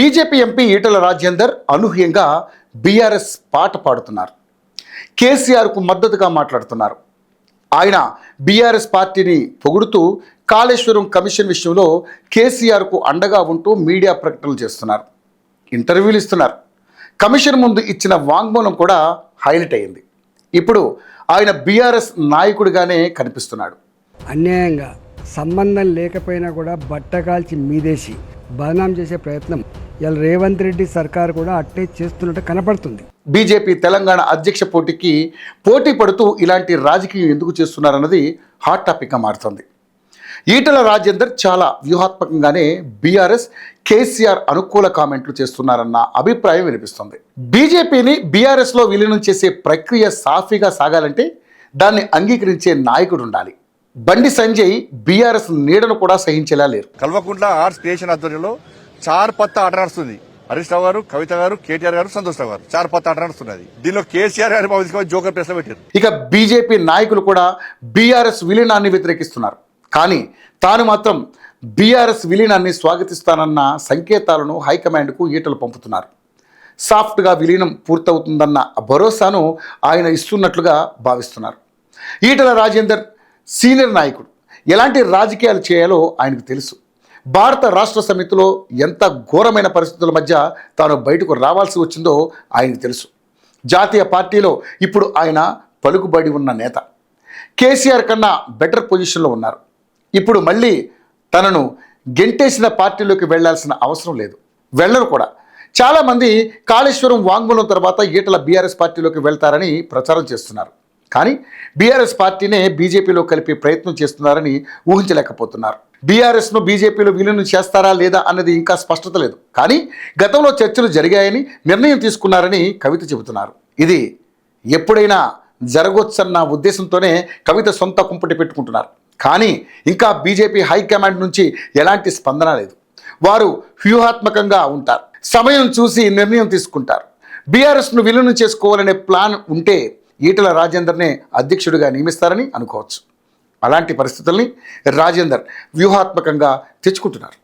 BJP MP Etela Rajender అనూహ్యంగా BRS పాట పాడుతున్నారు. కేసీఆర్కు మద్దతుగా మాట్లాడుతున్నారు. ఆయన బీఆర్ఎస్ పార్టీని పొగుడుతూ కాళేశ్వరం కమిషన్ విషయంలో కేసీఆర్కు అండగా ఉంటూ మీడియా ప్రకటనలు చేస్తున్నారు, ఇంటర్వ్యూలు ఇస్తున్నారు. కమిషన్ ముందు ఇచ్చిన వాంగ్మూలం కూడా హైలైట్ అయింది. ఇప్పుడు ఆయన బీఆర్ఎస్ నాయకుడిగానే కనిపిస్తున్నాడు. అన్యాయంగా సంబంధం లేకపోయినా కూడా బట్టకాల్చి మీదేసి బదనాం చేసే ప్రయత్నం ఇలా రేవంత్ రెడ్డి సర్కార్ కూడా అట్టే చేస్తున్నట్టు కనపడుతుంది. బీజేపీ తెలంగాణ అధ్యక్ష పోటీకి పోటీ పడుతూ ఇలాంటి రాజకీయం ఎందుకు చేస్తున్నారన్నది హాట్ టాపిక్గా మారుతుంది. ఈటల రాజేందర్ చాలా వ్యూహాత్మకంగానే బీఆర్ఎస్ కేసీఆర్ అనుకూల కామెంట్లు చేస్తున్నారన్న అభిప్రాయం వినిపిస్తుంది. బీజేపీని బీఆర్ఎస్లో విలీనం చేసే ప్రక్రియ సాఫీగా సాగాలంటే దాన్ని అంగీకరించే నాయకుడు ఉండాలి. బండి సంజయ్ బీఆర్ఎస్ నీడను కూడా సహించేలా లేరు. కల్వకుంట్ల ఆర్ట్స్ క్రియేషన్ ఆధ్వర్యంలో చార్ పత్తా ఆట నడుస్తుంది. హరీష్ రావు గారు, కవిత గారు, కేటీఆర్ గారు, సంతోష్ రావు గారు చార్ పత్తా ఆట నడుస్తున్నది. దీనిలో కేసీఆర్ గారు జోకర్ ప్రెస్ లో పెట్టారు. ఇక బీజేపీ నాయకులు కూడా బీఆర్ఎస్ విలీనాన్ని వ్యతిరేకిస్తున్నారు. కానీ తాను మాత్రం బీఆర్ఎస్ విలీనాన్ని స్వాగతిస్తానన్న సంకేతాలను హైకమాండ్కు ఈటలు పంపుతున్నారు. సాఫ్ట్గా విలీనం పూర్తవుతుందన్న భరోసాను ఆయన ఇస్తున్నట్లుగా భావిస్తున్నారు. ఈటల రాజేందర్ సీనియర్ నాయకుడు, ఎలాంటి రాజకీయాలు చేయాలో ఆయనకు తెలుసు. భారత రాష్ట్ర సమితిలో ఎంత ఘోరమైన పరిస్థితుల మధ్య తాను బయటకు రావాల్సి వచ్చిందో ఆయనకు తెలుసు. జాతీయ పార్టీలో ఇప్పుడు ఆయన పలుకుబడి ఉన్న నేత. కేసీఆర్ కన్నా బెటర్ పొజిషన్లో ఉన్నారు. ఇప్పుడు మళ్ళీ తనను గెంటేసిన పార్టీలోకి వెళ్లాల్సిన అవసరం లేదు, వెళ్ళరు కూడా. చాలామంది కాళేశ్వరం వాంగ్మూలం తర్వాత ఈటల బీఆర్ఎస్ పార్టీలోకి వెళ్తారని ప్రచారం చేస్తున్నారు. కానీ బీఆర్ఎస్ పార్టీనే బీజేపీలో కలిపే ప్రయత్నం చేస్తున్నారని ఊహించలేకపోతున్నారు. బీఆర్ఎస్ను బీజేపీలో విలీనం చేస్తారా లేదా అన్నది ఇంకా స్పష్టత లేదు. కానీ గతంలో చర్చలు జరిగాయని, నిర్ణయం తీసుకున్నారని కవిత చెబుతున్నారు. ఇది ఎప్పుడైనా జరగొచ్చన్న ఉద్దేశంతోనే కవిత సొంత కుంపటి పెట్టుకుంటున్నారు. కానీ ఇంకా బీజేపీ హైకమాండ్ నుంచి ఎలాంటి స్పందన లేదు. వారు వ్యూహాత్మకంగా ఉంటారు, సమయం చూసి నిర్ణయం తీసుకుంటారు. బీఆర్ఎస్ను విలీనం చేసుకోవాలనే ప్లాన్ ఉంటే ఈటల రాజేందర్నే అధ్యక్షుడిగా నియమిస్తారని అనుకోవచ్చు. అలాంటి పరిస్థితుల్ని రాజేందర్ వ్యూహాత్మకంగా తెచ్చుకుంటున్నారు.